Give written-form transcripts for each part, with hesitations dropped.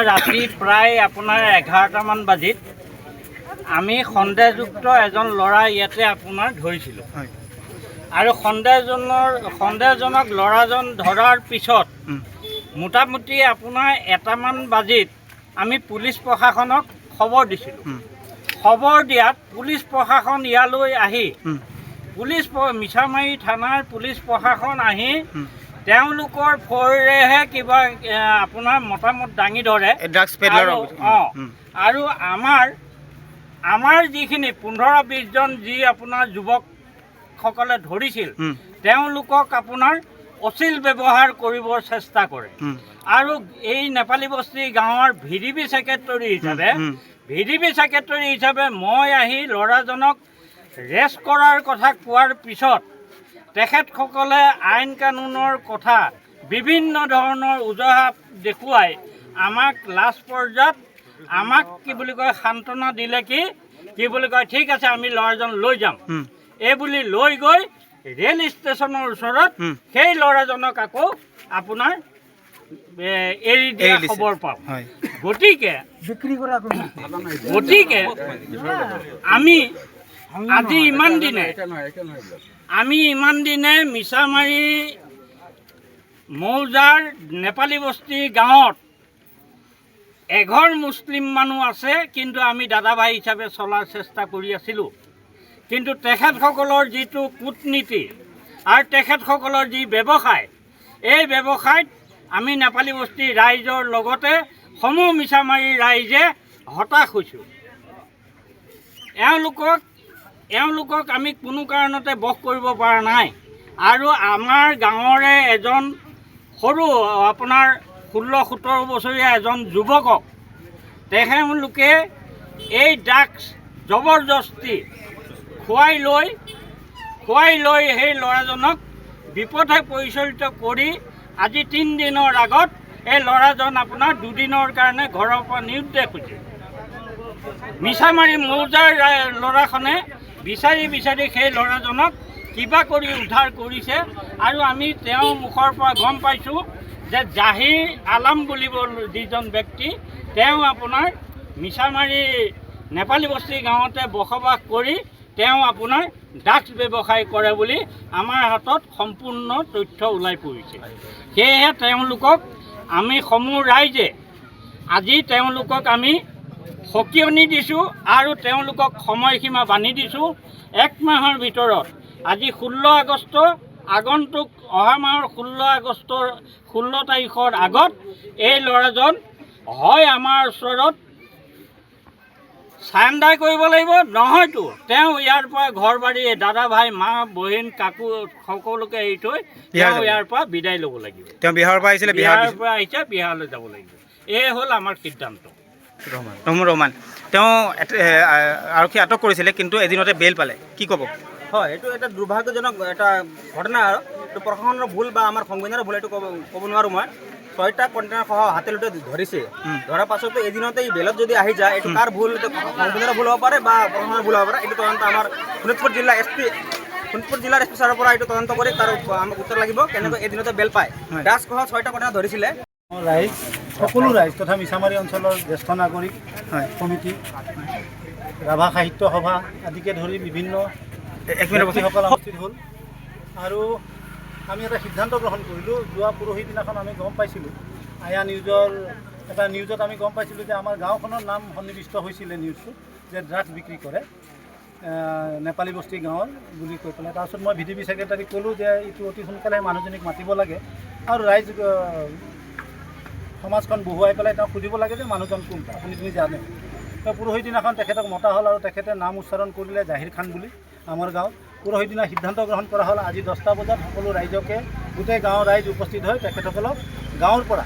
ৰাতি প্ৰায় আপোনাৰ 11টামান বাজিত আমি সন্দেহযুক্ত এজন ল'ৰা ইয়াতে আপোনাৰ ধৰিছিলোঁ আৰু সন্দেহজনক ল'ৰাজন ধৰাৰ পিছত মোটামুটি আপোনাৰ 1টামান বাজিত আমি পুলিচ প্ৰশাসনক খবৰ দিছিলোঁ। খবৰ দিয়াত পুলিচ প্ৰশাসন ইয়ালৈ আহি মিছামাৰী থানাৰ পুলিচ প্ৰশাসন আহি তেওঁলোকৰ ফৰেহে কিবা আপোনাৰ মতামত দাঙি ধৰে আৰু আমাৰ যিখিনি 15-20 জন যি আপোনাৰ যুৱকসকলে ধৰিছিল তেওঁলোকক আপোনাৰ অশ্লীল ব্যৱহাৰ কৰিবৰ চেষ্টা কৰে আৰু এই নেপালী বস্তি গাঁৱৰ ভিডিপি ছেক্ৰেটৰী হিচাপে মই আহি ল'ৰাজনক ৰেষ্ট কৰাৰ কথা কোৱাৰ পিছত তেখেতসকলে আইন কানুনৰ কথা বিভিন্ন ধৰণৰ উজহাত দেখুৱাই আমাক লাষ্ট পৰ্যায়ত আমাক কি বুলি কয় সান্তনা দিলে কি বুলি কয় ঠিক আছে আমি ল'ৰাজন লৈ যাম এই বুলি লৈ গৈ ৰেল ষ্টেচনৰ ওচৰত সেই ল'ৰাজনক আকৌ আপোনাৰ এৰি দিয়া খবৰ পাওঁ। গতিকে আমি আজি ইমান দিনে মিছামাৰী মৌজাৰ নেপালী বস্তি গাঁৱত এঘৰ মুছলিম মানুহ আছে, কিন্তু আমি দাদা ভাই হিচাপে চলাৰ চেষ্টা কৰি আছিলোঁ। কিন্তু তেখেতসকলৰ যিটো কূটনীতি আৰু তেখেতসকলৰ যি ব্যৱসায়, এই ব্যৱসায়ত আমি নেপালী বস্তিৰ ৰাইজৰ লগতে সমূহ মিছামাৰীৰ ৰাইজে হতাশ হৈছোঁ। এওঁলোকক আমি কোনো কাৰণতে বশ কৰিব পৰা নাই আৰু আমাৰ গাঁৱৰে এজন সৰু আপোনাৰ 16-17 বছৰীয়া এজন যুৱকক তেখেতলোকে এই ড্ৰাগছ জবৰদস্তি খুৱাই লৈ সেই ল'ৰাজনক বিপথে পৰিচালিত কৰি আজি 3 দিনৰ আগত এই ল'ৰাজন আপোনাৰ 2 দিনৰ কাৰণে ঘৰৰ পৰা নিৰুদ্দেশ হৈছে। মিছামাৰী মৌজাৰ ল'ৰাখনে বিচাৰি সেই ল'ৰাজনক কিবা কৰি উদ্ধাৰ কৰিছে আৰু আমি তেওঁৰ মুখৰ পৰা গম পাইছোঁ যে জাহিৰ আলম বুলিব যিজন ব্যক্তি, তেওঁ আপোনাৰ মিছামাৰী নেপালী বস্তি গাঁৱতে বসবাস কৰি তেওঁ আপোনাৰ ড্ৰাগছ ব্যৱসায় কৰে বুলি আমাৰ হাতত সম্পূৰ্ণ তথ্য ওলাই পৰিছে। সেয়েহে তেওঁলোকক আমি সমূহ ৰাইজে আজি তেওঁলোকক আমি সকিয়নি দিছোঁ আৰু তেওঁলোকক সময়সীমা বান্ধি দিছোঁ। 1 মাহৰ ভিতৰত আজি 16 আগষ্ট, আগন্তুক অহা মাহৰ 16 তাৰিখৰ আগত এই ল'ৰাজন হয় আমাৰ ওচৰত চাৰেণ্ডাৰ কৰিব লাগিব, নহয়তো তেওঁ ইয়াৰ পৰা ঘৰ বাৰী দাদা ভাই মা বহিন কাকু সকলোকে এৰি থৈ তেওঁ ইয়াৰ পৰা বিদায় ল'ব লাগিব। তেওঁ বিহাৰৰ পৰা আহিছে, বিহাৰলৈ যাব লাগিব। এই হ'ল আমাৰ সিদ্ধান্ত। ৰহমান তেওঁ আৰক্ষী আটক কৰিছিলে, কিন্তু এদিনতে বেল পালে, কি ক'ব? হয়, এইটো এটা দুৰ্ভাগ্যজনক এটা ঘটনা আৰু এইটো প্ৰশাসনৰ ভুল বা আমাৰ সংবিধানৰ ভুল, এইটো ক'ব নোৱাৰোঁ মই। 6টা কণ্টেইনাৰ সহ হাতেলোতে ধৰিছে, ধৰাৰ পাছতো এদিনতে এই বেলত যদি আহি যায়, এইটো কাৰ ভুল? সংবিধানৰ ভুল হ'ব পাৰে বা প্ৰশাসনৰ ভুল হ'ব পাৰে। এইটো তদন্ত আমাৰ শোণিতপুৰ জিলাৰ এছ পি ছাৰৰ পৰা এইটো তদন্ত কৰি তাৰ আমাক উত্তৰ লাগিব কেনেকৈ এদিনতে বেল পায়। ড্ৰাগছ সহ 6টা কণ্টেইনাৰ ধৰিছিলে। ৰাইজ, সকলো ৰাইজ তথা মিছামাৰী অঞ্চলৰ জ্যেষ্ঠ নাগৰিক সমিতি, ৰাভা সাহিত্য সভা আদিকে ধৰি বিভিন্ন ব্যক্তিসকল উপস্থিত হ'ল আৰু আমি এটা সিদ্ধান্ত গ্ৰহণ কৰিলোঁ। যোৱা পৰহি দিনাখন আমি গম পাইছিলোঁ, আয়া নিউজত আমি গম পাইছিলোঁ যে আমাৰ গাঁওখনৰ নাম সন্নিৱিষ্ট হৈছিলে নিউজটো, যে ড্ৰাগছ বিক্ৰী কৰে নেপালী বস্তি গাঁৱৰ বুলি কৈ পেলাই। তাৰপিছত মই ভিডিপি ছেক্ৰেটাৰীক ক'লোঁ যে এইটো অতি সোনকালে মানুহজনীক মাতিব লাগে আৰু ৰাইজ সমাজখন বহুৱাই পেলাই তেওঁক সুধিব লাগে যে মানুহজন কোন, আপুনি জানে। তো পৰহি দিনাখন তেখেতক মতা হ'ল আৰু তেখেতে নাম উচ্চাৰণ কৰিলে জাহিৰ খান বুলি আমাৰ গাঁৱত। পৰহি দিনা সিদ্ধান্ত গ্ৰহণ কৰা হ'ল আজি 10টা বজাত সকলো ৰাইজকে, গোটেই গাঁৱৰ ৰাইজ উপস্থিত হৈ তেখেতসকলক গাঁৱৰ পৰা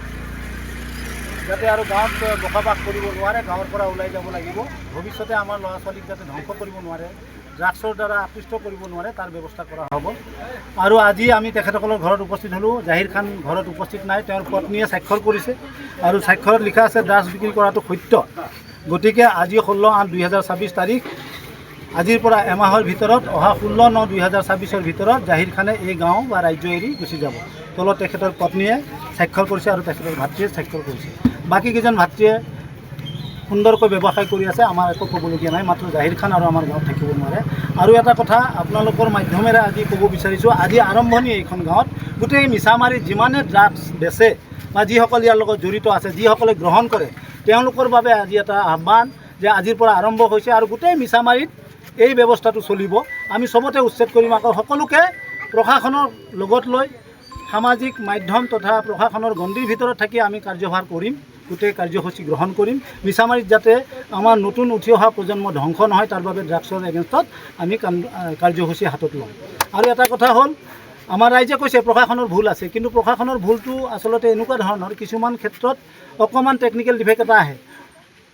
যাতে আৰু গাঁৱত বসবাস কৰিব নোৱাৰে, গাঁৱৰ পৰা ওলাই যাব লাগিব। ভৱিষ্যতে আমাৰ ল'ৰা ছোৱালীক যাতে ধ্বংস কৰিব নোৱাৰে, ড্ৰাগছৰ দ্বাৰা আকৃষ্ট কৰিব নোৱাৰে, তাৰ ব্যৱস্থা কৰা হ'ব। আৰু আজি আমি তেখেতসকলৰ ঘৰত উপস্থিত হ'লোঁ। জাহিৰ খান ঘৰত উপস্থিত নাই, তেওঁৰ পত্নীয়ে স্বাক্ষৰ কৰিছে আৰু স্বাক্ষৰত লিখা আছে ড্ৰাগছ বিক্ৰী কৰাটো সত্য। গতিকে আজি 16/8/2024 তাৰিখ, আজিৰ পৰা এমাহৰ ভিতৰত, অহা 16/9/2024 ভিতৰত জাহিৰ খানে এই গাঁও বা ৰাজ্য এৰি গুচি যাব। তলত তেখেতৰ পত্নীয়ে স্বাক্ষৰ কৰিছে আৰু তেখেতৰ ভাতৃয়ে স্বাক্ষৰ কৰিছে। বাকীকেইজন ভাতৃয়ে সুন্দৰকৈ ব্যৱসায় কৰি আছে, আমাৰ একো ক'বলগীয়া নাই, মাত্ৰ জাহিৰ খান আৰু আমাৰ গাঁৱত থাকিব নোৱাৰে। আৰু এটা কথা আপোনালোকৰ মাধ্যমেৰে আজি ক'ব বিচাৰিছোঁ, আজি আৰম্ভণি এইখন গাঁৱত গোটেই মিছামাৰীত যিমানে ড্ৰাগছ বেচে বা যিসকল ইয়াৰ লগত জড়িত আছে, যিসকলে গ্ৰহণ কৰে, তেওঁলোকৰ বাবে আজি এটা আহ্বান যে আজিৰ পৰা আৰম্ভ হৈছে আৰু গোটেই মিছামাৰীত এই ব্যৱস্থাটো চলিব। আমি চবতে উচ্ছেদ কৰিম। আকৌ সকলোকে প্ৰশাসনৰ লগত লৈ সামাজিক মাধ্যম তথা প্ৰশাসনৰ গণ্ডিৰ ভিতৰত থাকি আমি কাৰ্যভাৰ কৰিম, গোটেই কাৰ্যসূচী গ্ৰহণ কৰিম। মিছামাৰীত যাতে আমাৰ নতুন উঠি অহা প্ৰজন্ম ধ্বংস নহয়, তাৰ বাবে ড্ৰাগছৰ এগেইনষ্টত আমি কাৰ্যসূচী হাতত ল'ম। আৰু এটা কথা হ'ল, আমাৰ ৰাইজে কৈছে প্ৰশাসনৰ ভুল আছে, কিন্তু প্ৰশাসনৰ ভুলটো আচলতে এনেকুৱা ধৰণৰ, কিছুমান ক্ষেত্ৰত অকণমান টেকনিকেল ডিফেক্ট এটা আহে।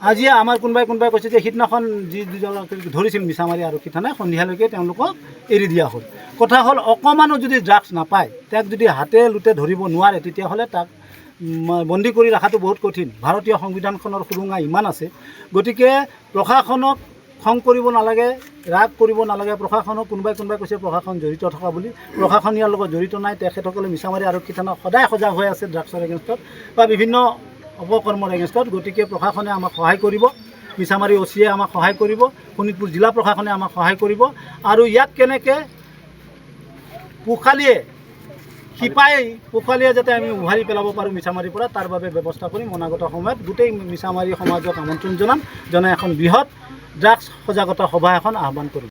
আজি আমাৰ কোনোবাই কৈছে যে সিদিনাখন যি দুজনক ধৰিছিল মিছামাৰী আৰক্ষী থানাই, সন্ধিয়ালৈকে তেওঁলোকক এৰি দিয়া হ'ল। কথা হ'ল, অকণমানো যদি ড্ৰাগছ নাপায়, তাক যদি হাতে লোটে ধৰিব নোৱাৰে, তেতিয়াহ'লে তাক বন্দী কৰি ৰখাটো বহুত কঠিন। ভাৰতীয় সংবিধানখনৰ সুৰুঙা ইমান আছে। গতিকে প্ৰশাসনক খং কৰিব নালাগে, ৰাগ কৰিব নালাগে। প্ৰশাসনক কোনোবাই কৈছে প্ৰশাসন জড়িত থকা বুলি, প্ৰশাসন ইয়াৰ লগত জড়িত নাই। তেখেতসকলে মিছামাৰী আৰক্ষী থানা সদায় সজাগ হৈ আছে ড্ৰাগছৰ এগেইনষ্টত বা বিভিন্ন অপকৰ্মৰ এগেইনষ্টত। গতিকে প্ৰশাসনে আমাক সহায় কৰিব, মিছামাৰী অ'চিয়ে আমাক সহায় কৰিব, শোণিতপুৰ জিলা প্ৰশাসনে আমাক সহায় কৰিব। আৰু ইয়াক কেনেকৈ পোখালিয়ে যাতে আমি উভাৰি পেলাব পাৰোঁ মিছামাৰীৰ পৰা, তাৰ বাবে ব্যৱস্থা কৰিম। অনাগত সময়ত গোটেই মিছামাৰী সমাজক আমন্ত্ৰণ জনাই এখন বৃহৎ ড্ৰাগছ সজাগতা সভা এখন আহ্বান কৰিম।